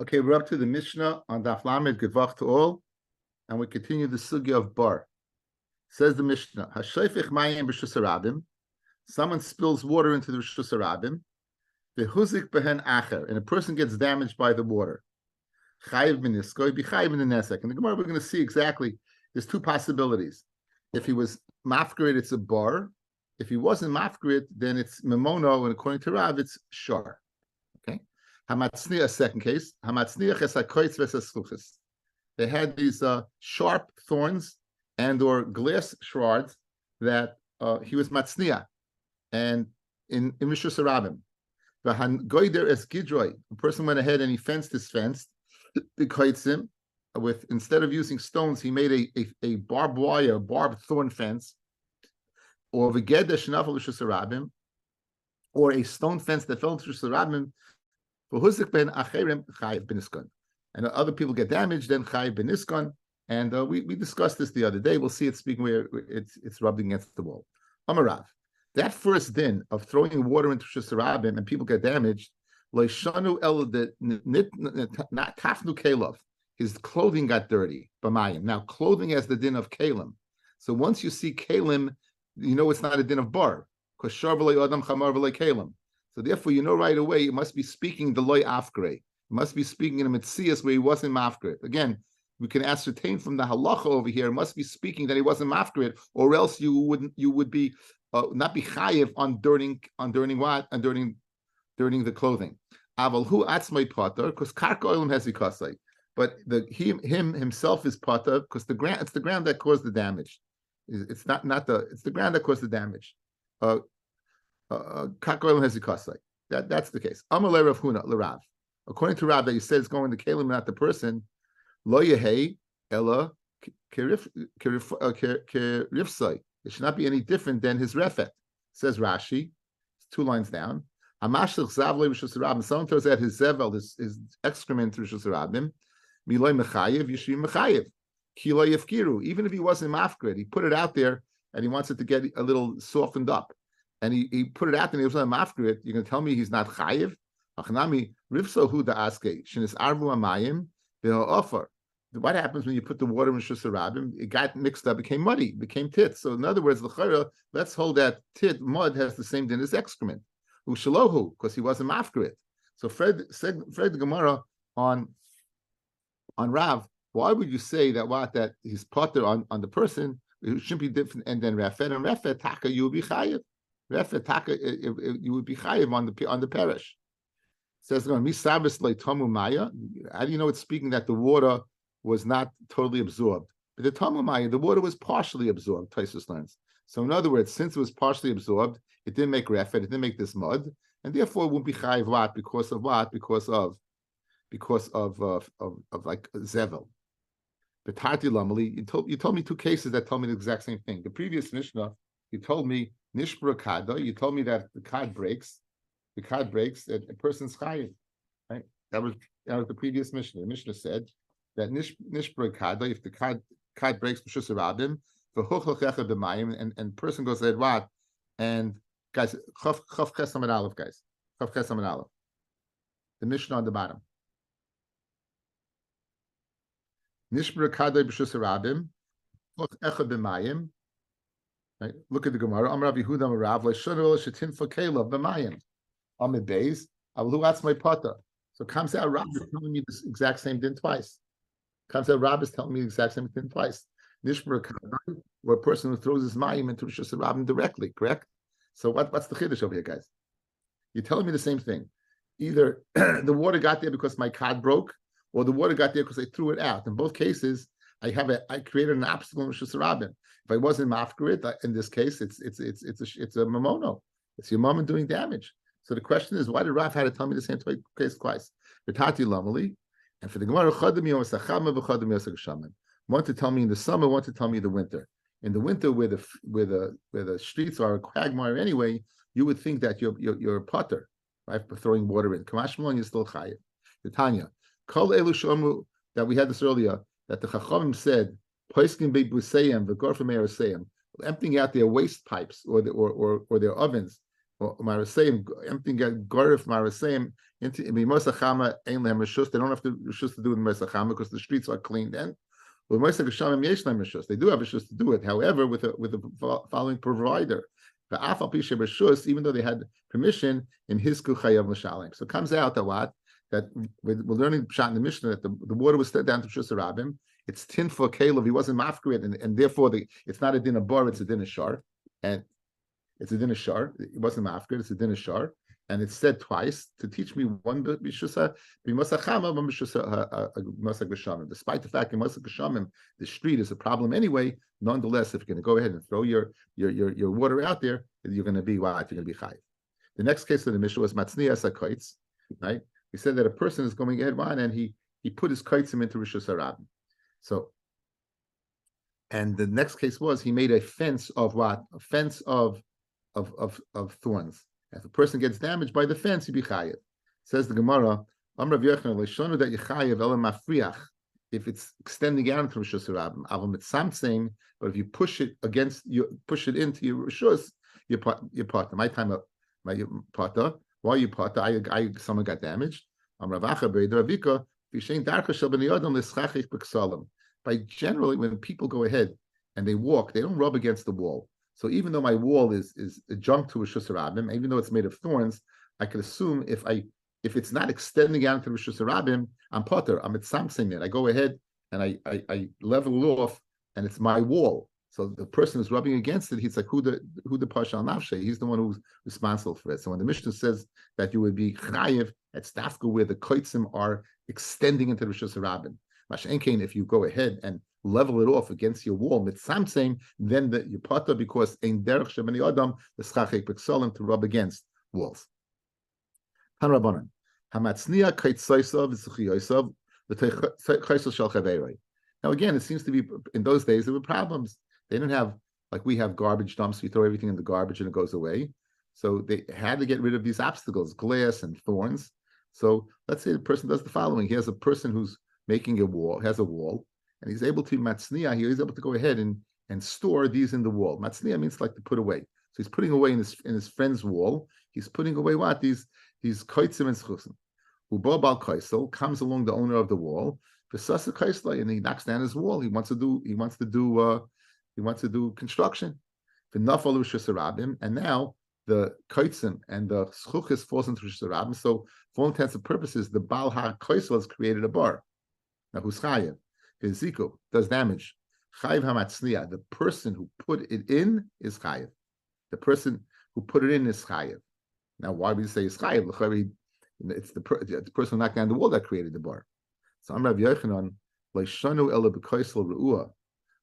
Okay, we're up to the Mishnah on Daf Lamed Gevach to all, and we continue the sugya of bar. Says the Mishnah, Hashayfich mayim b'shus harabim. Someone spills water into the rishus harabim. Vehuzik behen acher, and a person gets damaged by the water. Chayiv b'nisko, be chayiv in the nesek. And the Gemara we're going to see exactly. There's two possibilities. If he was mafkarit, it's a bar. If he wasn't mafkarit, then it's memono, and according to Rav, it's shar. Okay. Hamatzniya, second case. Hamatzniya chesakoitz v'saschuchas. They had these sharp thorns and or glass shards that he was matzniya, and in Rishus Harabim. V'han goider es gidroi. A person went ahead and he fenced his fence. B'koitzim, with instead of using stones, he made a barbed wire, barbed thorn fence, or v'geder shenafel Rishus Harabim, or a stone fence that fell into Rishus Harabim. And other people get damaged, then chayiv beniskon. And we discussed this the other day. We'll see it speaking where it's rubbing against the wall. Amarav, that first din of throwing water into Rishus Harabim and people get damaged, loishanu el not tafnu kelov. His clothing got dirty. B'mayim. Now clothing has the din of kalim. So once you see kalim, you know it's not a din of bar because shar v'lei adam chamar v'lei kalim. So therefore, you know right away, it must be speaking the loy afgre. It must be speaking in a mitzias where he wasn't mafgre. Again, we can ascertain from the halacha over here, it must be speaking that he wasn't mafgre, or else you would be not be chayiv on dirtying the clothing. Aval hu atzmai pater, because karka olim has ikasai. But himself is pater because it's the ground that caused the damage. It's not it's the ground that caused the damage. That's the case. Amalei Rav Huna l'Rav. According to Rav, that you said it's going to kalim, not the person. Lo yehei ella kerifsai. It should not be any different than his refet. Says Rashi. It's 2 lines down. Hamashlich zavlei Rishus Harabim. Someone throws out his zevel, his excrement through Rishus Harabim. Miloi mechayev yishrim mechayev. Kilo yefkiru. Even if he wasn't mafkrid, he put it out there and he wants it to get a little softened up. And he put it out there and he was not mafkrit. You're going to tell me he's not chayiv? Achnami rifso hu da aske shenis arvu amayim ve'o offer. What happens when you put the water in Rishus Harabim? It got mixed up, became muddy, became tit. So in other words, l'chayra, let's hold that tit mud has the same din as excrement. Ushalohu, because he wasn't mafkrit. So Fred the Gemara on Rav. Why would you say that he's potter on the person? It shouldn't be different. And then Refet taka you will be chayiv. You would be chayiv on the parish. It says, how do you know it's speaking that the water was not totally absorbed? But the tamu maya, the water was partially absorbed, Taisus learns. So in other words, since it was partially absorbed, it didn't make refet, it didn't make this mud, and therefore it won't be chayiv what? Because of what? Because of like zevel. But Tarti Lamali, you told me 2 cases that told me the exact same thing. The previous Mishnah, you told me Nishbra Kada, you told me that the card breaks, that a person's chayiv. Right? That was the previous Mishnah. The Mishnah said that Nishbra Kada, if the card breaks Rishus Harabim, and person goes ahead what? And guys, Chav Ches Amud Aleph, guys. Chav Ches Amud Aleph. The Mishnah on the bottom. Nishbra Kada Rishus Harabim, Echad b'mayim. Right. Look at the Gemara. Amar Rabbi Yehuda Rav le'shanu shetin fakela b'mayim. Amid Beis avlu atzmai pata. So comes out Rav is telling me this exact same din twice. Rav is telling me the exact same din twice. Nishbra Kadai, where a person who throws his mayim into Rishus Harabim directly, correct? So what's the chiddush over here, guys? You're telling me the same thing. Either the water got there because my cod broke, or the water got there because I threw it out. In both cases, I created an obstacle in Rishus Harabim. If I wasn't mafkarit, in this case, it's a mamono. It's your mom doing damage. So the question is, why did Rav have to tell me the same case twice? V'tati lamali, and for the Gemara, chadam yom asachama v'chadam yom asachshaman. One to tell me in the summer, one to tell me in the winter. In the winter, where the streets are a quagmire anyway, you would think that you're a potter, right, for throwing water in. Kamashmalon, you're still chayiv. The Tanya, kol elu shomu, that we had this earlier, that the Chachamim said, emptying out their waste pipes or their ovens Marasayim, emptying Gorif Marasayim into Mimosachama Ein Lehem Rishus. They don't have to Rishus to do it in Mosachama because the streets are clean then. With Mosach Geshamim Yesh Lehem Rishus. They do have Rishus to do it. However, with the following provider. The Afal Pisha Rishus, even though they had permission in Hizku Chayav L'Shalim. So it comes out that what? That we're learning Pshat in the Mishnah that the water was set down to Rishus Rabbim. It's tin for Caleb. He wasn't mafkrid, and therefore it's not a din of bar, it's a din of shar. And it's a din of shar. It wasn't mafkrid, it's a din of shar. And it's said twice to teach me one b'shusa b'masachama, one b'shusa masak b'shamim. Despite the fact in masak b'shamim the street is a problem anyway, nonetheless, if you're going to go ahead and throw your water out there, you're going to be what? You're going to be chayiv. The next case of the Mishnah was matznias hakoitz, right? We said that a person is going ahead and he put his kaitzim into Rishus Harabim. So, and the next case was he made a fence of what? A fence of thorns. If a person gets damaged by the fence, he be chayiv. Says the Gemara, Amar Rav Yochanan leishonu that yechayiv ela mafriach. If it's extending out into Rishus Harabim, aval mitzamtzing, but if you push it into your Rishus, your partner. My partner. Why you partner? Someone got damaged. Amar Ravacha be'eder Ravika. By generally, when people go ahead and they walk, they don't rub against the wall. So even though my wall is adjunct to a Rishus Harabim, even though it's made of thorns, I could assume if it's not extending out to Rishus Harabim, I'm potter. I'm at samsing it. I go ahead and I level it off, and it's my wall. So the person who's rubbing against it, he's like who the pashal nafshe. He's the one who's responsible for it. So when the Mishnah says that you would be chayiv at stafka where the koitzim are extending into the Rishus Harabim, Mashenkein, if you go ahead and level it off against your wall, mitzamsein, then you potter because ein derech shebani adam the schachek b'ksolim to rub against walls. Han Rabbanan, hamatznia kaitzaisav v'zuchiyosav l'teichaisel shel chaverei. Now again, it seems to be in those days there were problems. They didn't have like we have garbage dumps. We throw everything in the garbage and it goes away. So they had to get rid of these obstacles, glass and thorns. So let's say the person does the following. He has a person who's making a wall, has a wall, and he's able to matzniah here. He's able to go ahead and store these in the wall. Matzniah means like to put away. So he's putting away in his friend's wall. He's putting away what? These koitzim and schusim. Ubo bal kaisel comes along the owner of the wall, and he knocks down his wall. He wants to do construction. And now the koitzim and the schuchis falls into Rishus Harabim. So for all intents and purposes, the Baal HaKoisel has created a bar. Now who's chayiv? Ezekiel does damage. Chayiv hamatzniya. The person who put it in is chayiv. The person who put it in is chayiv. Now why would you say it's chayiv? It's the person who knocked down the wall that created the bar. So I'm Rav Yochanan leishanu ela b'koisel re'ua.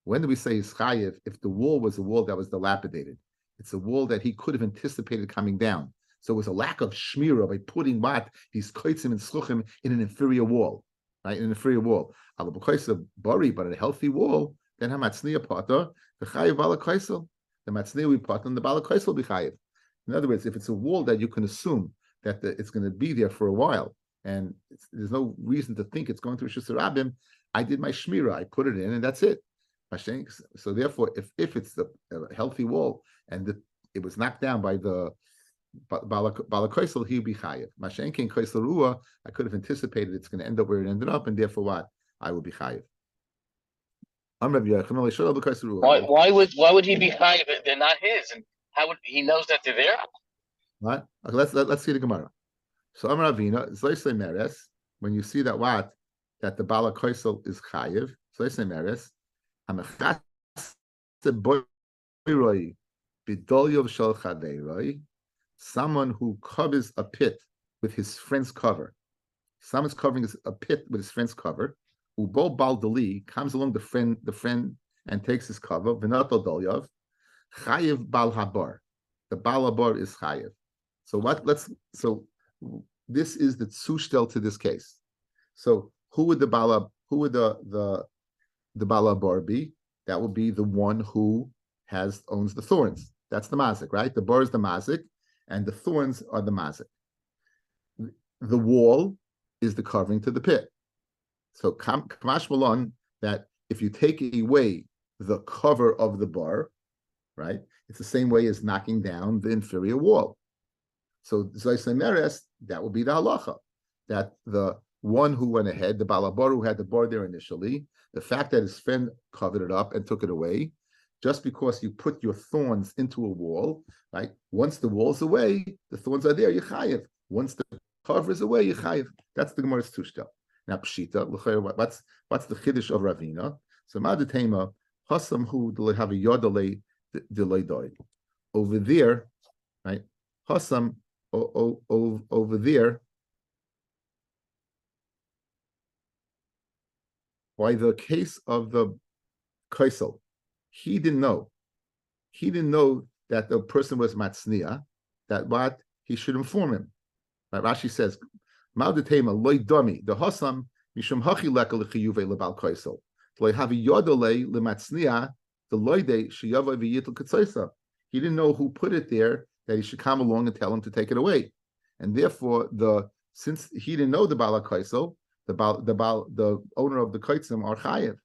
When do we say he's chayiv? If the wall was a wall that was dilapidated, it's a wall that he could have anticipated coming down. So it was a lack of shmira by putting these koitzim and schluchim in an inferior wall, right? In an inferior wall. But a healthy wall, then hamatzniya potter, the chayiv bala koisel. The matzniya we potter, and the bala koisel be chayiv. In other words, if it's a wall that you can assume that it's going to be there for a while, and there's no reason to think it's going to Rishus Harabim, I did my shmira, I put it in, and that's it. So therefore, if it's a healthy wall and it was knocked down by the Bala Koisel, he'd be chayiv. Mashenkin Koisel Ruah, I could have anticipated it's going to end up where it ended up, and therefore what? I will be chayiv. Why would he be chayiv? They're not his, and how would he knows that they're there? What? Okay, let's see the Gemara. So Amar Avina, Zoisle Meres, when you see that that the Bala Koisel is chayiv, Zoisle Meres, someone who covers a pit with his friend's cover. Someone's covering a pit with his friend's cover. Ubo Baldali comes along the friend and takes his cover. V'nato Dolyav chayiv bal habar. The bal habar is chayiv. So this is the tzushtel to this case. So who would the bal habar be? That would be the one who owns the thorns. That's the mazik, right? The bar is the mazik, and the thorns are the mazik. The wall is the covering to the pit. So kamash malon, that if you take away the cover of the bar, right, it's the same way as knocking down the inferior wall. So Zaysemeres, that would be the halacha, that the one who went ahead, the Balabar who had the bar there initially, the fact that his friend covered it up and took it away, just because you put your thorns into a wall, right? Once the wall's away, the thorns are there, you chayiv. Once the cover is away, you chayiv. That's the Gemara's tushta. Now pshita, what's the chiddush of Ravina? So madetema hasam hu have a yodale deloidoi. Over there, right? Hasam over there. By the case of the kaisel, he didn't know. He didn't know that the person was matznia, that what he should inform him. Right? Rashi says, "Ma'odetema loy dami the hasam mishum hachi leka lechiyuve lebal kaisel loy havi yodole lematznia the loyde sheyava v'yitel ketzaisa." He didn't know who put it there, that he should come along and tell him to take it away, and therefore since he didn't know the bal kaisel, the owner of the kaitzim are chayev.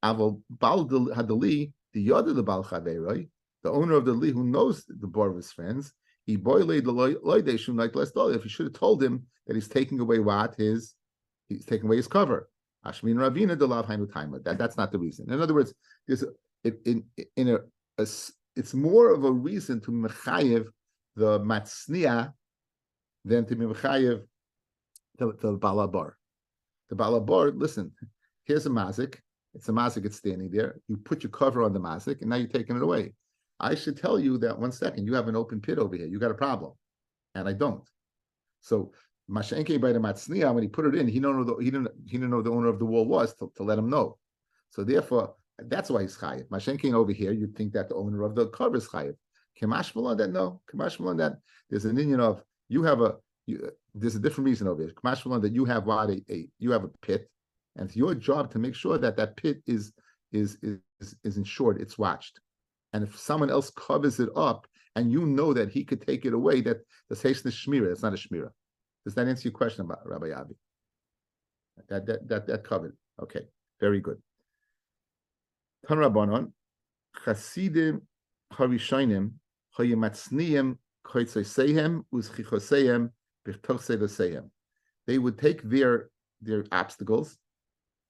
Aval bal hadali the yod of the bal chaveroi, the owner of the li who knows the bar of his friends, he boiled the loyde shum like less dollar. If he should have told him that he's taking away he's taking away his cover. Ashmin Ravina delav hainu taima. That's not the reason. In other words, there's it's more of a reason to mechayev the matznia than to be mechayev the balabar. The balabar, listen, here's a mazik. It's a mazik, it's standing there. You put your cover on the mazik, and now you're taking it away. I should tell you that 1 second, you have an open pit over here. You got a problem. And I don't. So Mashenke by the Matzniya, when he put it in, he didn't know the owner of the wall was to let him know. So therefore, that's why he's chayiv. Mashenke over here, you'd think that the owner of the cover is chayiv. Kemashmal on that, no. Kemashmal on that, there's an Indian of there's a different reason over here. Kemashmal on that you have you have a pit, and it's your job to make sure that that pit is ensured, it's watched. And if someone else covers it up, and you know that he could take it away, that's Hasten Shmira. It's not a Shmira. Does that answer your question about Rabbi Avi? That covered. Okay, very good. Tan Rabbanon, Chasidim Harishainim Hayimatzniim Koitzosehem Uzchichosehem Birtochsedosehem. They would take their obstacles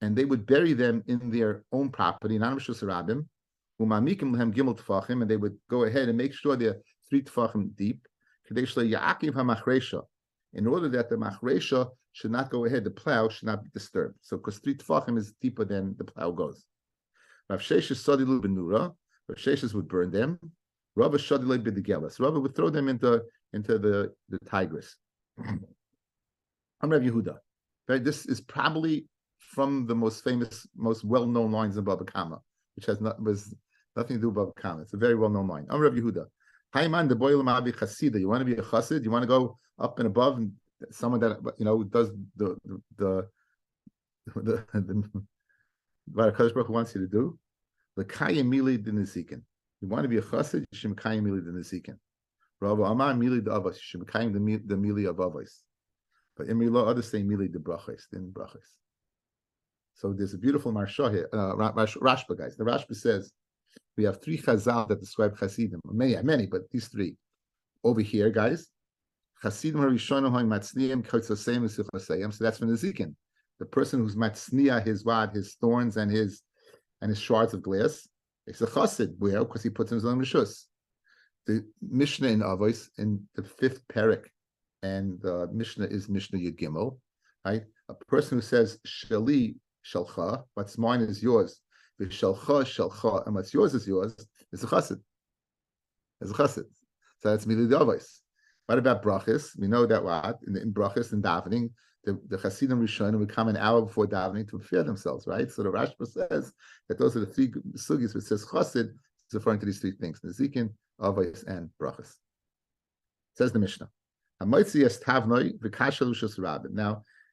and they would bury them in their own property, not Rabim. And they would go ahead and make sure they're 3 tefachim deep, in order that the machresha should not go ahead, the plow should not be disturbed. So, because 3 tefachim is deeper than the plow goes. Rav Sheshes sadilu benura. Rav Sheshes would burn them. Rav shadilu b'digelas. Rav would throw them into the Tigris. I'm Rav Yehuda. Right? This is probably from the most famous, most well-known lines of Bava Kama, which was nothing to do with Bava Kama. It's a very well-known line. I'm Rav Yehuda. Hayman the boy l'ma'abi chasida. You want to be a chassid? You want to go up and above, and someone that does the what HaKadosh Baruch Hu wants you to do. L'kayim mili d'nezikin. You want to be a chassid? You should kayim mili d'nezikin. Rav Amar mili d'avos. You should kayim the mili of avos. But in Mila, others say mili de brachos, then brachos. So there's a beautiful Marsha here, Rashba, guys. The Rashba says we have 3 Chazal that describe Chasidim. Many, but these 3. Over here, guys, Chasidim Harishonim Hoy Matzniim Kotzosem Usichosem. So that's from the Zikin. The person who's Matzniya, his thorns and his shards of glass, it's a Chasid. Where? Because he puts in his own Rishus. The Mishnah in Avos, in the 5th Perek, and the Mishnah is Mishnah Yud Gimel, right? A person who says Shali Shalcha, what's mine is yours. The Shalcha Shalcha, and what's yours is yours. It's a chassid. It's a chassid. So that's Milid Avos. What about brachis? We know that what in brachis and davening, the Chasidim Rishonim would come an hour before davening to prepare themselves, right? So the Rashba says that those are the 3 sugis which says chassid is referring to these 3 things: Nezikin, Avos, and brachis. Says the Mishnah. Now,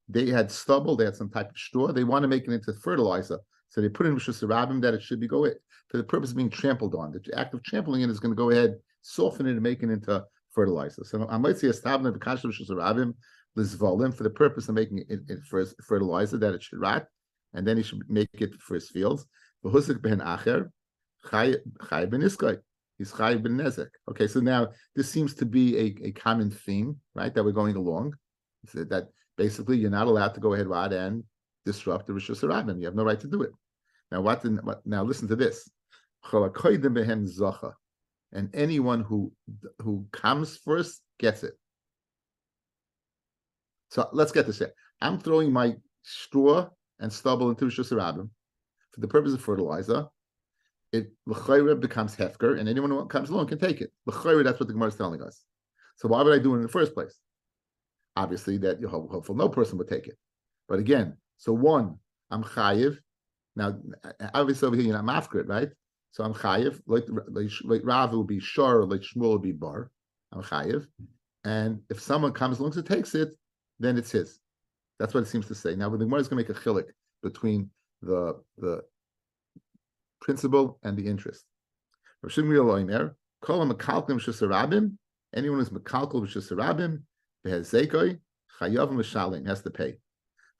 they had stubble, they had some type of straw, they want to make it into fertilizer. So they put in Rishus Rabim that it should be for the purpose of being trampled on. The act of trampling it is going to go ahead, soften it, and make it into fertilizer. So I might say a stavna v'kasha Rishus Rabim lizvolim for the purpose of making it for fertilizer that it should rot, and then he should make it for his fields. V'husik ben acher chay ben iskay. he's chayiv ben nezek. Okay, so now this seems to be a common theme, right? That we're going along. So that basically you're not allowed to go ahead and disrupt the Rishus Harabim. You have no right to do it. Now, now listen to this. And anyone who comes first gets it. So let's get this here. I'm throwing my straw and stubble into Rishus Harabim for the purpose of fertilizer. It l'chayre becomes hefker, and anyone who comes along can take it. L'chayre, that's what the Gemara is telling us. So why would I do it in the first place? Obviously, that you're hopeful no person would take it. But again, so one, I'm chayiv. Now, obviously over here you're not mafkrit, right? So I'm chayiv. Like Rav will be shor, like Shmuel will be bar. I'm chayiv. And if someone comes along and takes it, then it's his. That's what it seems to say. Now, the Gemara is going to make a chilik between the principle and the interest. Anyone who's mekalkel Rishus Harabim, behezekoi chayav mishalim, has to pay.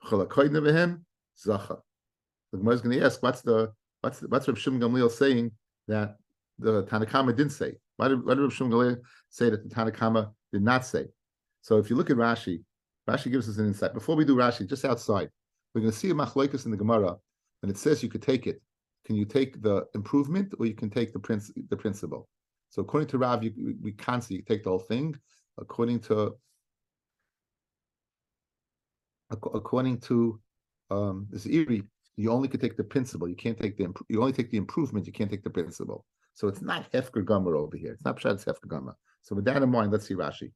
Cholakoidne behem zacha. The Gemara is going to ask, what's Rav Shimon Gamliel saying that the Tanakama didn't say? Why did Rav Shimon Gamliel say that the Tanakama did not say? So if you look at Rashi gives us an insight. Before we do Rashi, just outside, we're going to see a machlokes in the Gemara, and it says you could take it. Can you take the improvement, or you can take the principle? So according to Rav, we can't see you take the whole thing. According to this Iri, you only could take the principle. You can't take you only take the improvement. You can't take the principle. So it's not hefker gomer over here. It's not pshat. It's hefker gomer. So with that in mind, let's see Rashi.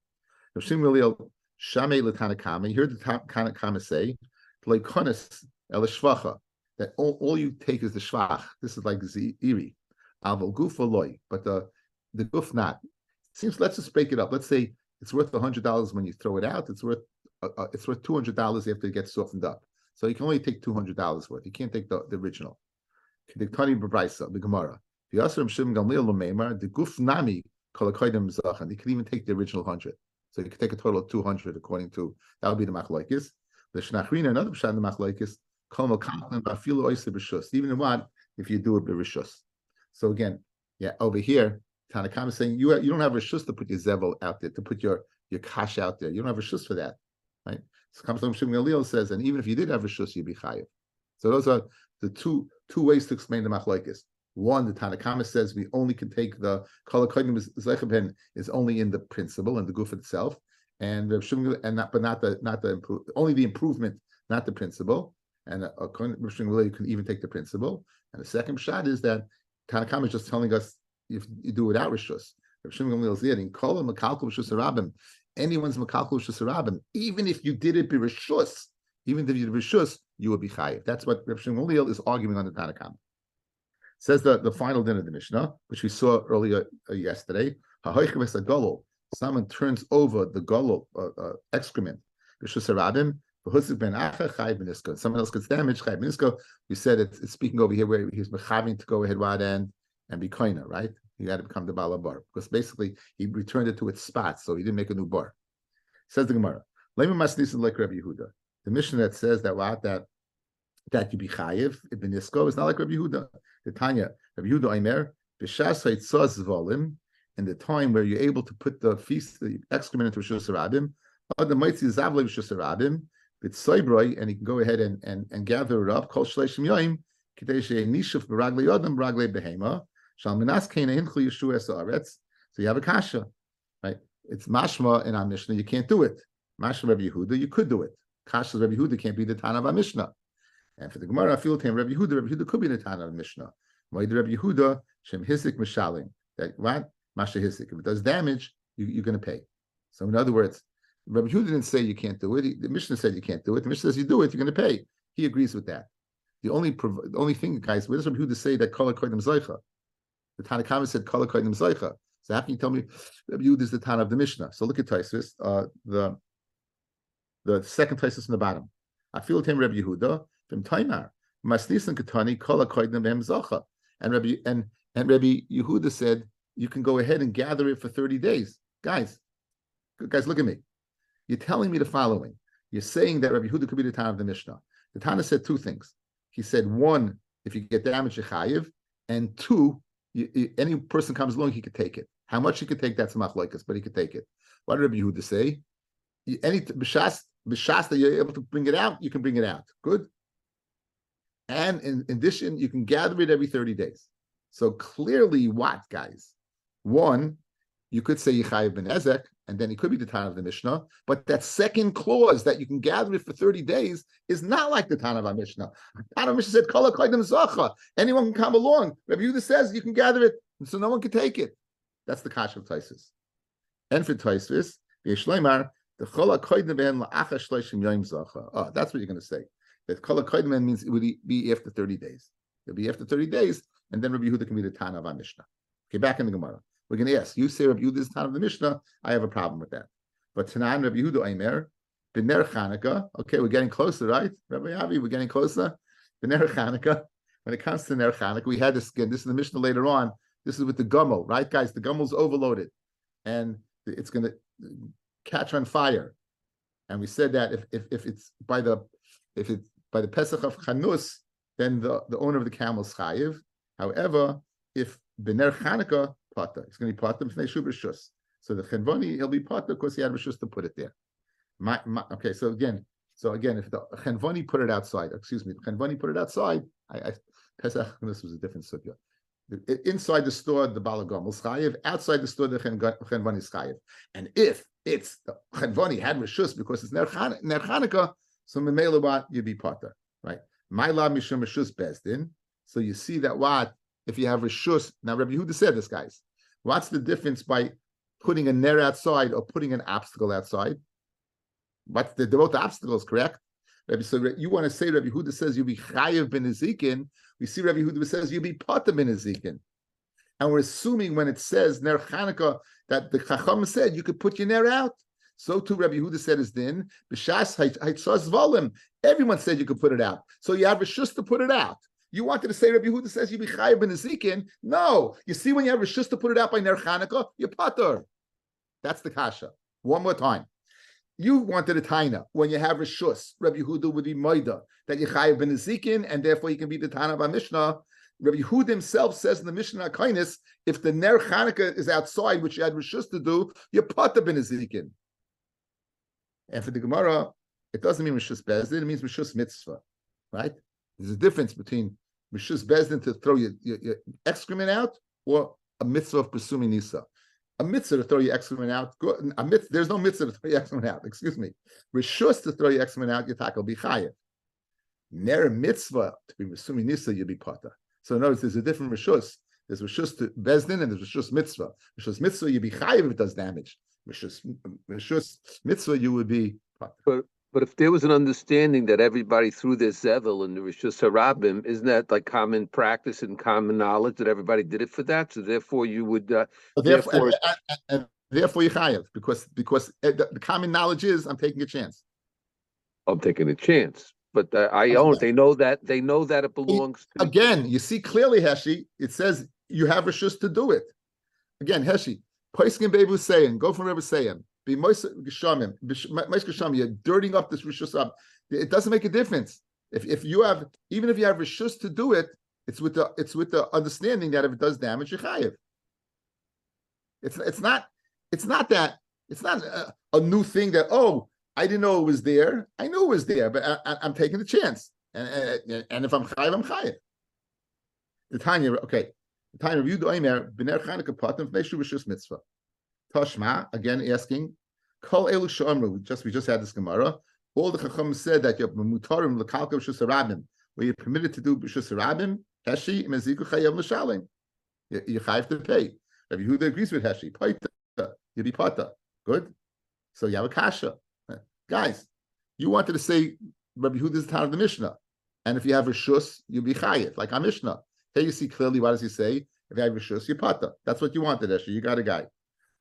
Shamei l'tanakama. You heard the Tanakama say, "Leikonis el shvacha," that all you take is the shvach. This is like ziri. Aval guf loy, but the guf not. Seems. Let's just break it up. Let's say it's worth $100 when you throw it out. It's worth $200 after it gets softened up. So you can only take $200 worth. You can't take the original. The Tani B'Braisa, the Gemara. The Yasrim Shim Gamliel Lomeimar, the Guf Nami Kolakoidim Zachan. You can even take the original 100. So you can take a total of 200 according to, that would be the Machlaikis. The Shnachrina, another Pshat in the Machlaikis, Kol Mokalkan Bafilu Oise B'Shus. Even in what? If you do it B'Rishus. So again, over here, Tanakam is saying you don't have Rishus to put your Zevel out there, to put your cash out there. You don't have Rishus for that. Right? So Kamsam Shim Gamliel says, and even if you did have Rishus, you'd be chayiv. So those are the two ways to explain the machlokes. One, the Tanakama says we only can take the kol hakodim zeichaben is only in the principle and the guf itself, and only the improvement, not the principle. And according to Rav Shimon, you can even take the principle. And the second shot is that Tanakama is just telling us if you do without rishus. Rav Shimon Gamliel is in kol makalkul rishus harabim. Anyone's makalkul rishus harabim, even if you did it b'rishus, even if you did rishus, you would be chayiv. That's what Rav Shimon Gamliel is arguing on the Tanakama. Says the final din of the Mishnah, which we saw earlier yesterday. Someone turns over the golol excrement. Someone else gets damaged. We said it's speaking over here where he's having to go ahead and be koina, right? He had to become the balabar because basically he returned it to its spot, so he didn't make a new bar. Says the Gemara, like Rabbi Yehuda. The Mishnah that says that you be chayiv ibn Nisko is not like Rabbi Yehuda. The Tanya, Rabbi Yehuda Aimer, b'shas haitzaz zvolim, in the time where you're able to put the excrement into Rishus Harabim, the mitzvah zavle Rishus Harabim, b'tzaybroi, and he can go ahead and gather it up. Kol shleishim yoyim, kitei she'nishuf b'raglei yodam b'raglei behema, shal minas keina hinchli yeshu es haaretz. So you have a kasha, right? It's mashma in our Mishnah. You can't do it. Mashma Rabbi Yehuda, you could do it. Kasha Rabbi Yehuda can't be the Tana of our Mishnah. And for the Gemara, I feel Rabbi Yehuda could be the Tana of Mishnah. Why the Rabbi Yehuda shem hisik mishalim? That what masha hisik? If it does damage, you're going to pay. So in other words, Rabbi Yehuda didn't say you can't do it. The Mishnah said you can't do it. The Mishnah says you do it, you're going to pay. He agrees with that. The only thing, guys, where does Rabbi Yehuda say that kol hakodim zeicha? The Tanakhama said kol hakodim zeicha. So how can you tell me Rabbi Yehuda is the Tana of the Mishnah? So look at Taisus, the second Taisus in the bottom. I feel him Rabbi Yehuda from Taimar. Masnisan Katani kol hakodim behem zacha. And Rabbi Yehuda said you can go ahead and gather it for 30 days. Guys, look at me. You're telling me the following. You're saying that Rabbi Yehuda could be the Tana of the Mishnah. The Tana said two things. He said, one, if you get damaged, you're chayiv, and two, any person comes along, he could take it. How much he could take, that's a machlokes, but he could take it. What did Rabbi Yehuda say? Any b'shas that you're able to bring it out, you can bring it out. Good. And in addition, you can gather it every 30 days. So clearly, what, guys? One, you could say Yechayev ben Ezek, and then it could be the Tana of the Mishnah. But that second clause that you can gather it for 30 days is not like the Tana of our Mishnah. Tana of Mishnah said, Kol HaKodim Zacha. Anyone can come along. Rabbi Yehuda says you can gather it, so no one can take it. That's the Kasha of Taisus. And for Taisus, Yeshleimar, the Chol HaKodim ben la'acha shloshim yom zacha. Oh, that's what you're going to say. That Kol HaKodim means it would be after 30 days. It'll be after 30 days, and then Rabbi Yehuda can be the Tana of our Mishnah. Okay, back in the Gemara. We're going to ask, you say Rabbi Yehuda is Tana of the Mishnah, I have a problem with that. But Tanan Rabbi Yehuda Aimer, B'ner Chanukah, okay, we're getting closer, right? Rabbi Avi, we're getting closer. B'ner Chanukah, when it comes to Ner Chanukah, we had this again, this is the Mishnah later on, this is with the Gummel, right, guys? The Gummel's overloaded, and it's going to catch on fire. And we said that if it's by the Pesach of Chanus, then the owner of the camel is chayiv. However, if B'ner Chanukah, Pata. It's going to be Pata B'nei Shu B'Shus. So the Chenvoni, he'll be Pata because he had B'Shus to put it there. Okay, so again, if the Chenvoni put it outside, the Chenvoni put it outside, Pesach, this was a different sugya. Inside the store, the Balagom is chayiv. Outside the store, the Chenvoni is chayiv. And if it's the Chenvoni had Rishus because it's Ner Chanukah, so Memelabat, you'd be Pata, right? My lab Mishum Rishus Bezdin. So you see that what? If you have Rishus, now Rabbi Yehuda said this, guys. What's the difference by putting a ner outside or putting an obstacle outside? They're both obstacles, correct? So you want to say Rabbi Yehuda says you'll be chayiv ben ezikin. We see Rabbi Yehuda says you'll be pata ben ezikin. And we're assuming when it says ner Chanukah that the Chacham said you could put your ner out. So too Rabbi Yehuda said his din. B'shas haitzas volim. Everyone said you could put it out. So you have Rishus to put it out. You wanted to say Rabbi Yehuda says you be chayiv ben ezikin. No, you see when you have Rishus to put it out by ner Chanukah, you're pater. That's the kasha. One more time. You wanted a taina when you have Rishus. Rabbi Yehuda would be moida that you chayiv ben ezikin, and therefore you can be the Tana of our Mishnah. Rabbi Yehuda himself says in the Mishnah Kainis, if the ner Chanukah is outside, which you had Rishus to do, you're pater ben ezikin. And for the Gemara, it doesn't mean Rishus Bezdin, it means Rishus Mitzvah, right? There's a difference between Rishus Bezdin to throw your excrement out or a mitzvah of presuming Nisa. A mitzvah to throw your excrement out, there's no mitzvah to throw your excrement out, excuse me. Rishus to throw your excrement out, your tackle be chayev. Ner mitzvah to be presuming Nisa, you'll be pata. So notice there's a different Rishus. There's Rishus to Bezdin and there's Rishus Mitzvah. Rishus Mitzvah, you'll be chayev if it does damage. Rishus Mitzvah, you would be pata. But if there was an understanding that everybody threw their zevel in the Rishus Harabim, isn't that like common practice and common knowledge that everybody did it for that? So therefore you would... therefore you chayev, because the common knowledge is I'm taking a chance. I'm taking a chance. But I own it. They know that it belongs to... Again, you see clearly, Heshi, it says you have Rishus to do it. Again, Heshi, Poiskin Bebu saying, go from Rebbe saying, be moist geshamim, you're dirtying up this rishus up. It doesn't make a difference. If you have, even if you have rishus to do it, it's with the understanding that if it does damage, you're chayiv. It's not a new thing that, oh, I didn't know it was there. I knew it was there, but I'm taking the chance. And if I'm chayiv, I'm chayiv. The Tanya, okay. The Tanya reviewed the Omer, B'ner Chanukah Patim, V'nei Rishus Mitzvah. Toshma, again asking, Kol Elu Shomru, we just had this Gemara. All the Chacham said that you're mutarim l'kalka b'shus harabim, where you're permitted to do b'shus harabim, Heshi, meziku chayav l'shalim. You chayav to pay. Rabbi Yehuda agrees with Heshi. Paita, you be pata. Good? So you have a kasha. Guys, you wanted to say Rabbi Yehuda is the town of the Mishnah. And if you have Rishus, you'll be chayav, like our Mishnah. Here you see clearly, what does he say? If you have Rishus, you pata. That's what you wanted, Heshi. You got a guy.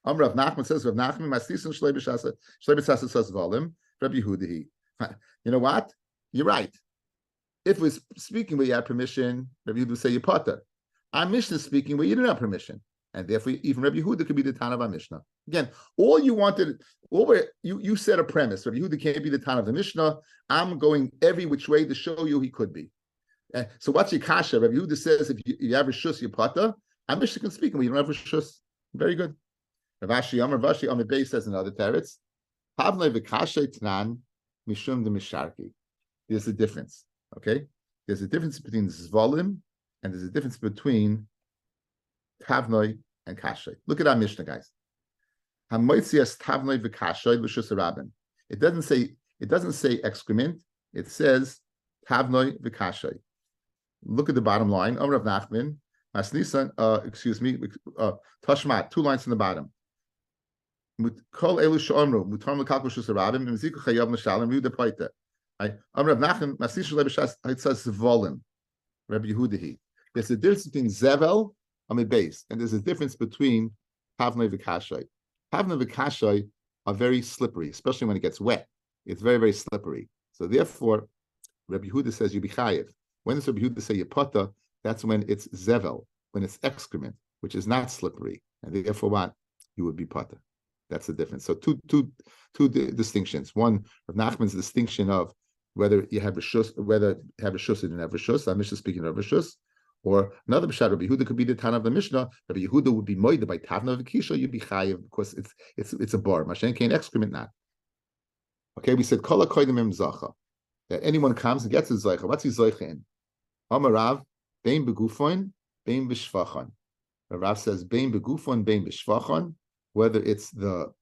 Rav Nachman says, Rav Nachman, Masisin Shlei B'Shasa says Volim, Rabbi Yehuda. You know what? You're right. If we're speaking where you had permission, Rabbi Yehuda would say you pata. Our Mishnah is speaking where you didn't have permission. And therefore, even Rabbi Yehuda could be the Tana of our Mishnah. Again, you said a premise. Rabbi Yehuda can't be the Tana of the Mishnah. I'm going every which way to show you he could be. So what's your kasha? Rabbi Yehuda says if you have a shus, you pata. I'm Michigan speaking, we don't have Rishus. Very good. Ravashi Amar Bey says in other teretz, Pavle v'kashay tnan mishum de misharki. There's a difference, okay? There's a difference between zvolim and there's a difference between tavnoi and kashay. Look at our Mishnah, guys. Hamoitzias tavnoi v'kashay v'shus rabin. It doesn't say excrement. It says tavnoi v'kashay. Look at the bottom line. Amar Rav Nachman, Masnisan, Tashmat, 2 lines from the bottom. Kol elu she'omru mutar l'kalk v'shus rabin v'ziku chayav l'shalom v'yu depaita. Amar Rav Nachman, Masnisan lebeshas it says zvolim. Rabbi Yehudahi. There's a difference between zevel on the base, and there's a difference between tavnoi v'kashay. Tavnoi v'kashay are very slippery, especially when it gets wet. It's very, very slippery. So therefore, Rabbi Yehuda says you be chayiv. When does Rabbi Yehuda say yapata? That's when it's zevel, when it's excrement, which is not slippery, and therefore what? You would be pata. That's the difference. So two distinctions. One of Nachman's distinction of whether you have a shus, whether you have a shus or you don't have a shus. I'm Mishnah speaking of a shus. Or another b'shad, Rabbi Yehuda could be the Tana of the Mishnah. Rabbi Yehuda would be moida by Tavna v'kisha. You'd be chayiv because it's a bar. Mashen kain excrement not. Okay, we said kol hakoydim im zacha, that anyone comes and gets his zacha. What's his zacha in? Amarav bein begufoin bein b'shvachon. Rav says bein begufoin bein b'shvachon. Whether it's the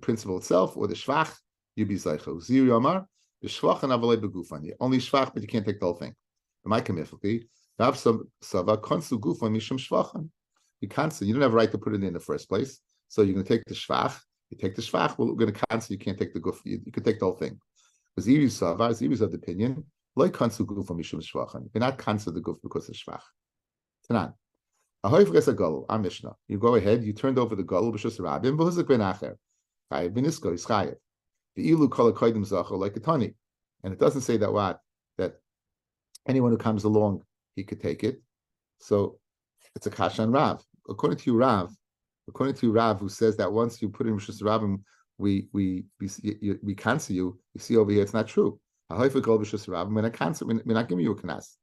principle itself or the shvach, you be zacha. Ziri Amar b'shvachon avalei begufon. Only shvach, but you can't take the whole thing. My kamifli. Rav Sava konsu gufon mishum shvachon. You cancel. You don't have a right to put it in the first place. So you're going to take the shvach. You take the shvach. We're going to cancel. You can't take the guf. You can take the whole thing. Because Ziri's of the opinion. Like konsu gufon mishum shvachon. You're not cancel the guf because of shvach. Tanan. Ahoy v'ges agolu. Our Mishnah. You go ahead. You turned over the golu b'shus rabim. V'huzak ben acher. Chayev b'nisko is chayev. The ilu kol hakoydim zacho like a tani. And it doesn't say that anyone who comes along, he could take it. So it's a kasha and Rav. According to Rav, who says that once you put in Rishus Rabim, we cancel you. You see over here, it's not true. We're not giving you a kanas.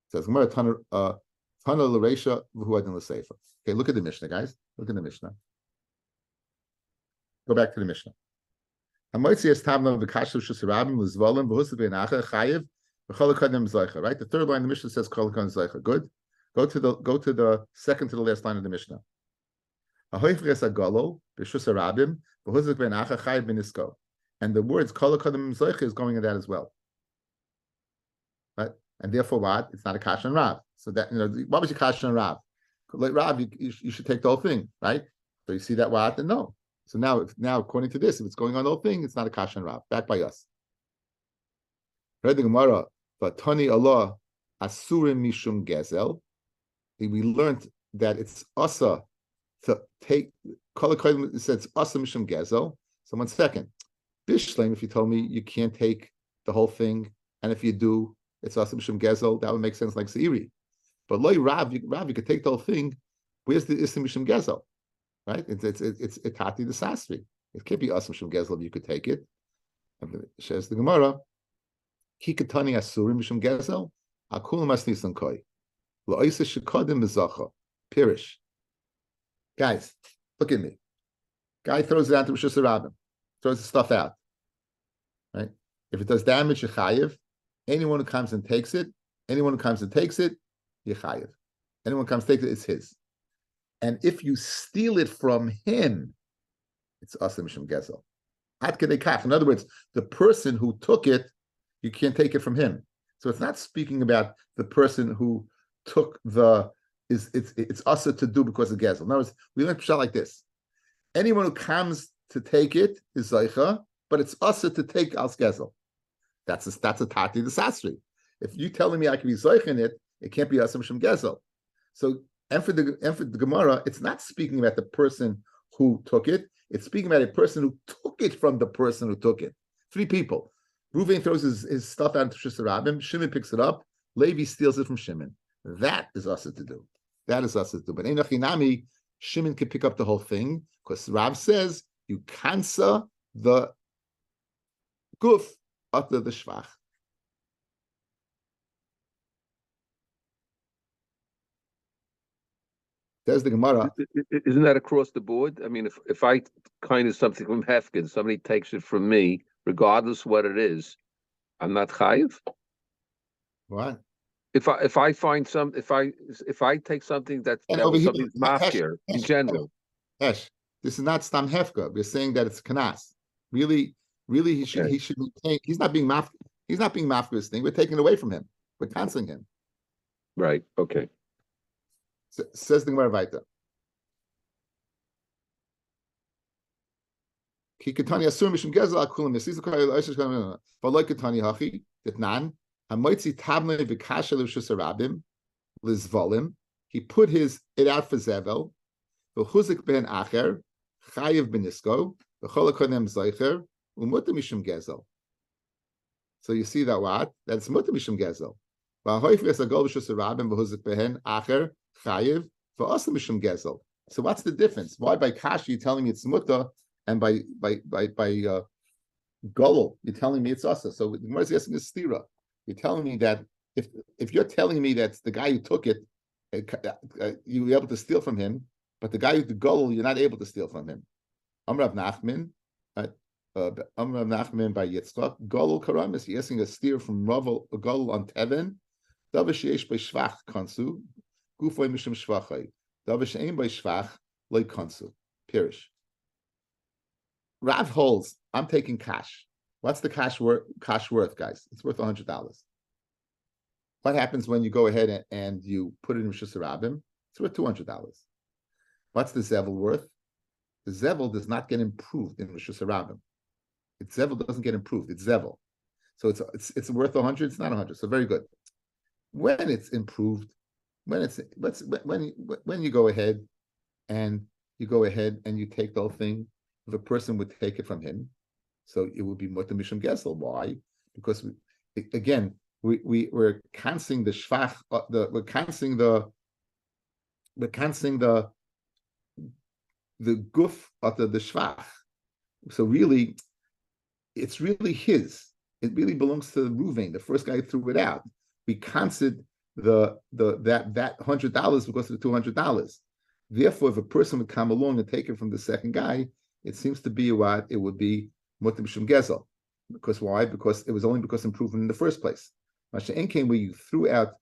It says okay, look at the Mishnah, guys. Look at the Mishnah. Go back to the Mishnah. Right? The third line of the Mishnah says Kol Hakoydim Zaycha. Good. Go to the second to the last line of the Mishnah. And the words Kol Hakoydim Zaycha is going in that as well. Right? And therefore what? It's not a Kasha and Rav. So that, what was your Kasha and Rav? Like Rav, you should take the whole thing, right? So you see that what? And no. So now according to this, if it's going on the whole thing, it's not a Kasha and Rav. Back by us. Read the Gemara. But Tani Allah Asurim Mishum Gezel. We learned that it's asa to take Kol Hakoydim. It says asa Mishum Gezel. So 1 second. Bishleim, if you told me you can't take the whole thing, and if you do, it's asa Mishum Gezel, that would make sense like Seiri. But Loi Rav, you could take the whole thing. Where's the asa Mishum Gezel? Right? It's Itati the Sasri. It can't be asa Mishum Gezel if you could take it. And says the Gemara. Kikatani asurim mishum gezel akulam asnisan koi la'isa shekadim mezacha pirish. Guys, look at me. Guy throws it out to Rishus Rabim, throws the stuff out. Right? If it does damage, you're chayiv. Anyone who comes and takes it, you're chayiv. Anyone who comes and takes it, it's his. And if you steal it from him, it's asa mishum gezel. Ad kedei kach. In other words, the person who took it, you can't take it from him. So it's not speaking about the person who took it's asa to do because of gezel. In other words, we learn pshat like this. Anyone who comes to take it is zaycha, but it's asa to take als gezel. That's a tati the sasri. If you telling me I can be zaycha in it, it can't be asa mishum gezel. So and for the Gemara, it's not speaking about the person who took it. It's speaking about a person who took it from the person who took it. 3 people. Reuven throws his stuff out into Rishus Rabim. Shimon picks it up. Levi steals it from Shimon. That is us to do. But Einachinami, Shimon can pick up the whole thing because Rav says you kansa the guf after the shvach. Says the Gemara. Isn't that across the board? I mean, if I kind of something from Hefkin, somebody takes it from me, regardless what it is, I'm not chayiv. What? If I find if I take something that over was here, somebody's mafkir in general. This is not stam hefka. We're saying that it's kanas. Really, he should be paying. He's not being mafkir. He's not being mafkir this thing. We're taking it away from him. We're canceling him. Right. Okay. Says the Gemara weiter. Ki katani asur mishum gezel akulam yasiz l'kayil oishes kanam v'loy katani hachi ditnan hamoitzi tabnei v'kasha l'shus harabim lizvolim. He put it out for zevel v'chuzik ben acher chayiv benisko v'chol hakonem zeicher u'muta mishum gezel. So you see that what? That's muta mishum gezel. V'hoifri es agol v'shus harabim v'chuzik ben acher chayiv v'asa mishum gezel. So what's the difference? Why by kasha you're telling me it's muta? And by golol, you're telling me it's asa. So the Gemara is asking a stira. You're telling me that if you're telling me that the guy who took it, you were able to steal from him, but the guy who did golol, you're not able to steal from him. Amr Rav Nachman by Yitzchak, golol karamis. You're asking a steer from Ravel, a golol on Tevin. Davish yesh by shvach kansu, gufoy mishum shvachay. Davish aim by shvach loy kansu. Pirish. Rav holds, I'm taking cash. What's the cash worth, guys? It's worth $100. What happens when you go ahead and you put it in Rishus Harabim? It's worth $200. What's the Zevel worth? The Zevel does not get improved in Rishus Harabim. Zevel doesn't get improved. It's Zevel. So it's worth 100. It's not 100. So very good. When it's improved, when you go ahead and you take the whole thing. If a person would take it from him, so it would be muta mishum gesel. Why? Because we're canceling the shvach. We're canceling the guf of the shvach. So really, it's really his. It really belongs to Ruvain, the first guy who threw it out. We canceled that $100 because of the $200. Therefore, if a person would come along and take it from the second guy, it seems to be what it would be muta mishum gezel. Because why? Because it was only because improvement in the first place. Masha'en came where you threw out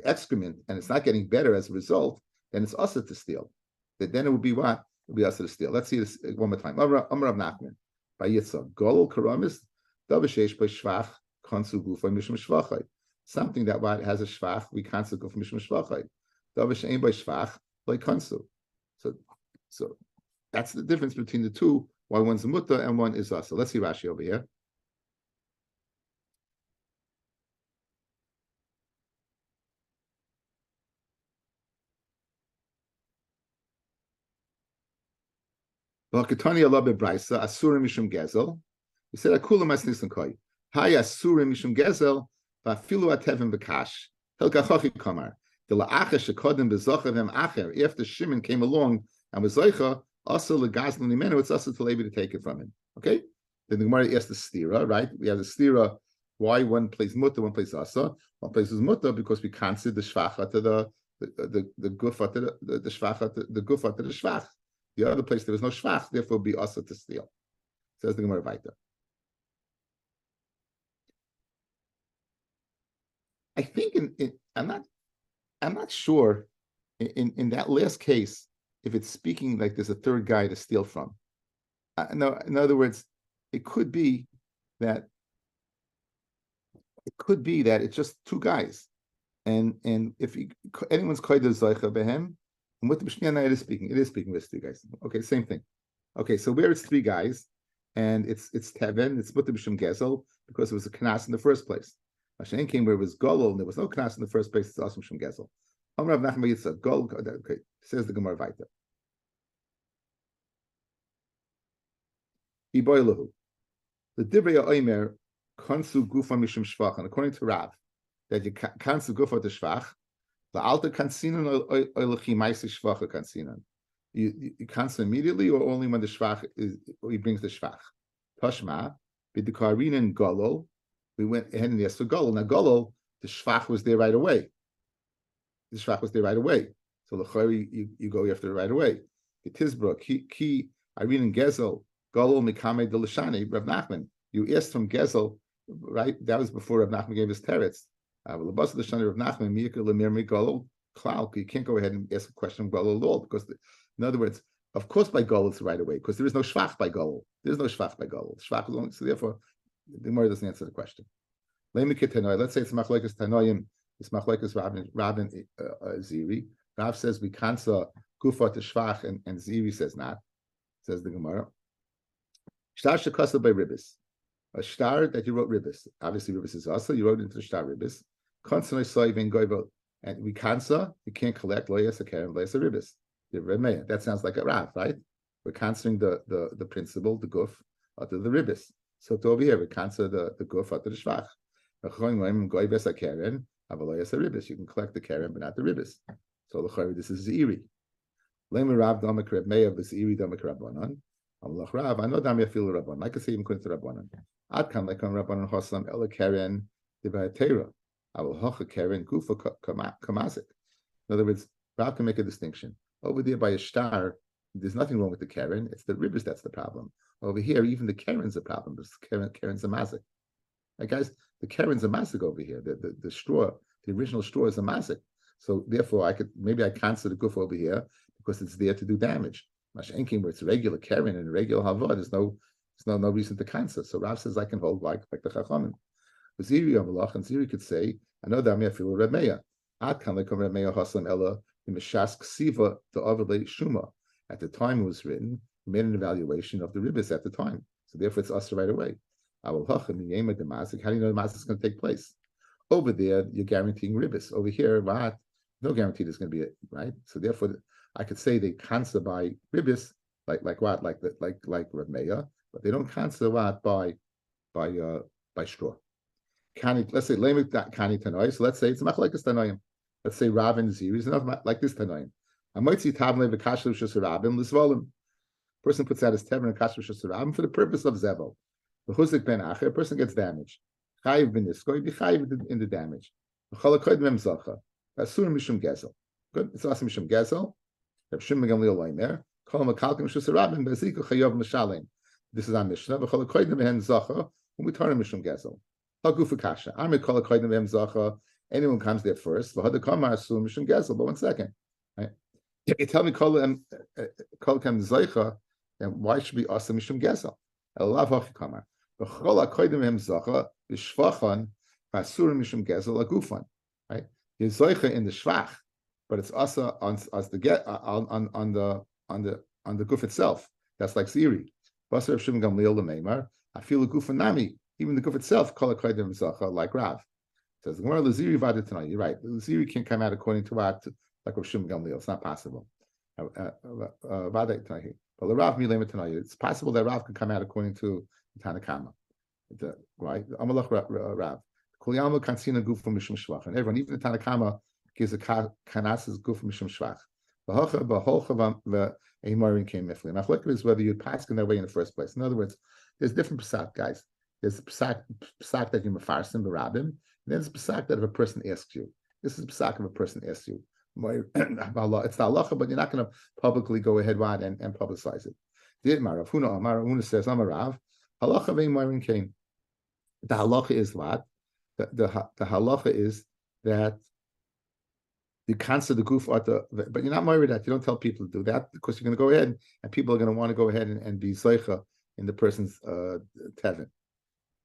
excrement and it's not getting better as a result, then it's also to steal. Then it would be what? It would be also to steal. Let's see this one more time. Amar Rav Nachman by Yitzchak. Golol karamis davishesh by shvach kansu gufay mishum shvachay. Something that what has a shvach, we cancel guf mishum shvachay. Davishein by shvach like kansu. So that's the difference between the two, why one's a mutta and one is asa. Let's see Rashi over here. V'akatani Allah bebraisa asurim mishum gezel. He said akulam as nisan koi. Hay asurim mishum gezel v'afilu atevim b'kash. Helkachochi kamar. The la'acher shekodim bezochav acher. After Shimon came along and was zoicha, also legazlan imenu, it's also to Levi to take it from him. Okay? Then the Gemara asks the stira, right? We have the stira. Why one place mutta, one place asa? One place is mutta because we canceled the shvacha to the gufa to the shvacha to the gufa to the shvach. The other place there was no shvach, therefore be asa to steal. Says the Gemara weiter. I think I'm not sure in that last case if it's speaking like there's a third guy to steal from. No, in other words, it could be that it's just two guys, and if anyone's koyda zeicha behem, and what the Mishnah is speaking, it is speaking with two guys. Okay, same thing. Okay, so where it's three guys, and it's teven, it's muta b'shem gezel because it was a knas in the first place. Mashen came where it was golol, and there was no knas in the first place. It's also b'shem gezel. Amar Rav Nachman Yitzchak gol. Okay, says the Gemara weiter. Iboilahu. The divrei oimer kansu gufa mishum shvach, and according to Rav, that you kansu gufa to shvach, the alter kansinan oilachi ma'ase shvacha kansinan. You cancel immediately, or only when the shvach is, or he brings the shvach. Tashma b'dikarin and golol. We went ahead and asked for golol. Now golol, the shvach was there right away. So So l'chayri you go after it right away. The Tizbra ki Irene and Gezel Golol Mikame de Lashani Rav Nachman. You asked from Gezel, right? That was before Rav Nachman gave his teretz. L'basa Lashani Rav Nachman Miyika Lemir Golol Klal. You can't go ahead and ask a question of Golol at all because, in other words, of course by Golol it's right away because there is no shvach by Golol. There is no shvach by Golol. Shvach is only, so therefore the Gemara doesn't answer the question. Let's say it's machlokes tanoim. It's machlokes Rabin Ziri. Rav says we kansa gufa to shvach, and Ziri says not. Says the Gemara. Shtar shekasa by ribis. A shtar that you wrote ribis. Obviously ribis is also you wrote into the shtar ribis. Constantly soivin goivel, and we kansa you can't collect loyas a keren loyas a ribis. That sounds like a Rav, right? We're canceling the principle, the guf, to the ribis. So to over here we cancel the guf to the shvach. You can collect the keren, but not the ribis. So this is Ziri. Lema Rav Damak Reb Meir v'Ziri Damak Rabbanon. Amalach Rav, I know Damya feel Rabbanon. Like I say, even according to Rabbanon. Ad kan like on Rabbanon Hosam Ela Keren Divatera. I will hocha Keren Gufa Kamazik. In other words, Rav can make a distinction. Over there by a star, there's nothing wrong with the Keren. It's the ribis that's the problem. Over here, even the Keren's a problem. Because Keren's a mazik. Right, guys, the Keren's a mazik over here. The straw, the original straw is a mazik. So therefore, I cancel the guf over here because it's there to do damage. Mashenkin, where it's regular Keren and regular hava, there's no reason to cancel. So Rav says I can hold like the Chachamim. Ziri Amalach, and Ziri could say, I know that I feel Reb Meir. Ad kan lekom Reb Meir Haslam Ella Mishas Ksiva the Overlay Shuma. At the time it was written, we made an evaluation of the ribis at the time. So therefore it's us right away. I will hachim the yema the mazik. How do you know the mazik is going to take place? Over there, you're guaranteeing ribis. Over here, what? No guarantee there's going to be it, right? So therefore, I could say they cancel by ribis, like what? Like Reb Meir, but they don't cancel what by straw. Let's say lemik kani tanoy. So let's say it's machlekes tanoyim. Let's say Rav and Ziri is not like this tanoyim. I might see tavle v'kashlu shesarabim l'svolim. Person puts out his tevin and kashlu shesarabim for the purpose of zevel. The chuzik ben acher, a person gets damaged. Chayiv ben nisko, be chayiv in the damage. V'chalakoyd mem zacha. Asur mishum gezel. Good. It's also mishum gezel. Reb Shimon Gamliel loimer. Kol makalkim shesarabim beziku chayav mishalim. This is our Mishnah. V'chalakoyd mem zacha. When we turn mishum gezel. Hagufa kasha. Amir kalakoyd mem zacha. Anyone comes there first. V'hada kamar asur mishum gezel. But 1 second. Right? You tell me kol kam zeicha, then why should be asa mishum gesel? Elav hachikamar. V'chol hakoydim hem zacha b'shvachan v'asur mishum gesel agufan. Right? You're zeicha in the shvach, but it's asa on the guf itself. That's like ziri. Basar Shimon Gamliel lemeimar. I feel a gufan nami. Even the guf itself kol hakoydim zacha like Rav. Says the Gemara l'ziri vadet tonight. You're right. L'ziri can't come out according to what. Like Rav Shimon Gamliel, it's not possible. But the Rav milema tonight, it's possible that Rav can come out according to the Tanakama, right? Amalach Rav. Kulyama kansina gufa mishum shvach, and everyone, even the Tanakama, gives a kanasas gufa mishum shvach. V'hocha v'eimarin came mifli. And Achlekes is whether you pass in that way in the first place. In other words, there's different psak, guys. There's psak that you mefarsim b'rabim, and then there's psak that if a person asks you. This is psak if a person asks you. It's the halacha, but you're not going to publicly go ahead and publicize it. Huna says, I'm a Rav. Halacha ve'imorin kain. The halacha is what? The halacha is that you cancel the guf, but you're not worried that you don't tell people to do that because you're going to go ahead and people are going to want to go ahead and be zeicha in the person's tevin.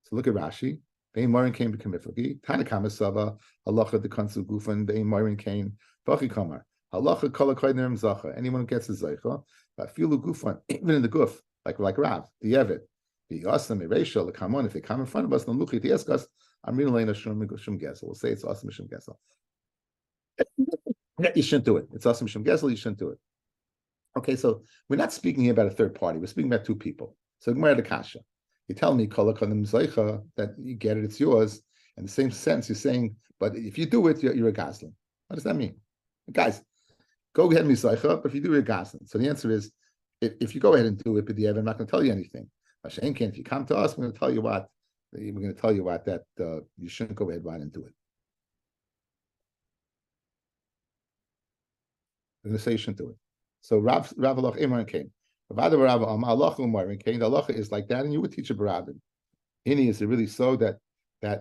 So look at Rashi. Ve'im morin kain b'kamifagi. Tanakama sava halacha the cancel gufan ve'im morin kain. Halacha kol hakoydim zacha. Anyone who gets a zeicha, but feel the gufan, even in the guf, like Rav, the Yevid, the Yasam Ereishel, the Kamon. If they come in front of us, then look, they ask us, I'm reading Leina Shum Gesel. We'll say it's awesome Shum Gesel. You shouldn't do it. It's awesome Shum Gesel. You shouldn't do it. Okay, so we're not speaking here about a third party. We're speaking about two people. So Gemara the Kasha. You tell me kol hakoydim zeicha that you get it, it's yours. In the same sense, you're saying, but if you do it, you're a Goslin. What does that mean? Guys, go ahead and be zeicha, but if you do it, Goslin. So the answer is, if you go ahead and do it, but I'm not going to tell you anything. If you come to us, we're going to tell you what. We're going to tell you what that you shouldn't go ahead and do it. and they say you shouldn't do it. So Rav Aloch Imran came. The halacha is like that, and you would teach a barabim. Is it really so that the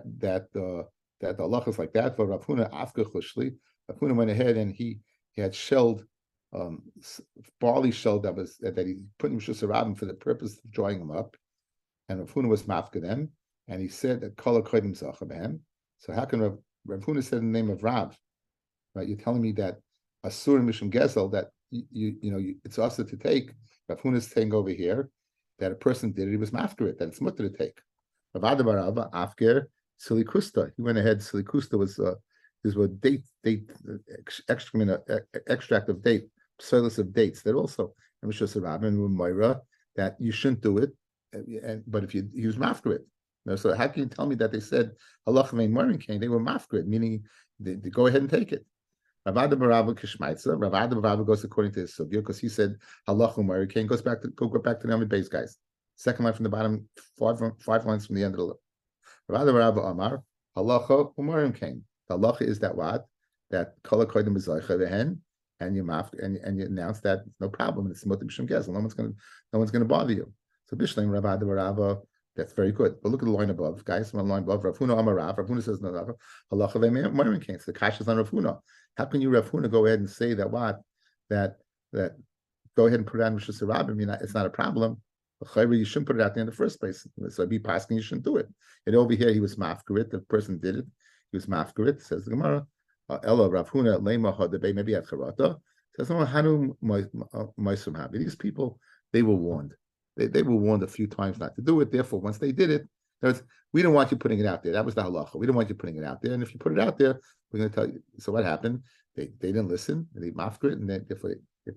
halacha is like that? For Rav Huna Afka Chushli, Rav Huna went ahead and he had shelled barley shell that he put in Rishus Harabim for the purpose of drying them up, and Rav Huna was mafka them, and he said that Kol HaKodim Zachaben. So how can Rav Huna said in the name of Rav? Right? You're telling me that Asur Mishum Gezel, that it's also to take. Rav Huna is saying over here that a person did it, he was mafka it, that it's mutter to take. Rav Adabarava Afker Silikusta. He went ahead. Silikusta was a date extract of date, psilus of dates. That also in Rishus Harabim and Moira that you shouldn't do it. But if he was mafka it. So how can you tell me that they said halacha vein morin kain? They were mafka it, meaning they go ahead and take it. Rav Adabarava Kishmaitza. Rav Adabarava goes according to his sugya because he said halacha morin kain goes back to the Amid base guys. Second line from the bottom, five lines from the end of the list. Rav Adabarava Amar halacha umarim kain. The halacha is that what? That kol hakodim b'zaycha v'hen, and you announce that it's no problem. It's mutar b'shem gezel. No one's gonna bother you. So Bishleim Rav Adabarava, that's very good. But look at the line above, guys. One line above. Rav Huna Amar Rav. Rav Huna says no. Halacha v'umarim kain. So the kasha is on Rav Huna. How can you Rav Huna go ahead and say that what? That go ahead and put it on Rishus Harabim. It's not a problem. You shouldn't put it out there in the first place. So I'd be asking you shouldn't do it. And over here, he was mafkarit. The person did it. He was mafkarit. Says the Gemara. Ella Rav Huna lema hadebe maybe at charata. Says no. Hanu ma'isum habi. These people, they were warned. They were warned a few times not to do it. Therefore, once they did it, we don't want you putting it out there. That was the halacha. We don't want you putting it out there. And if you put it out there, we're going to tell you. So what happened? They didn't listen. And they mafkarit, and therefore they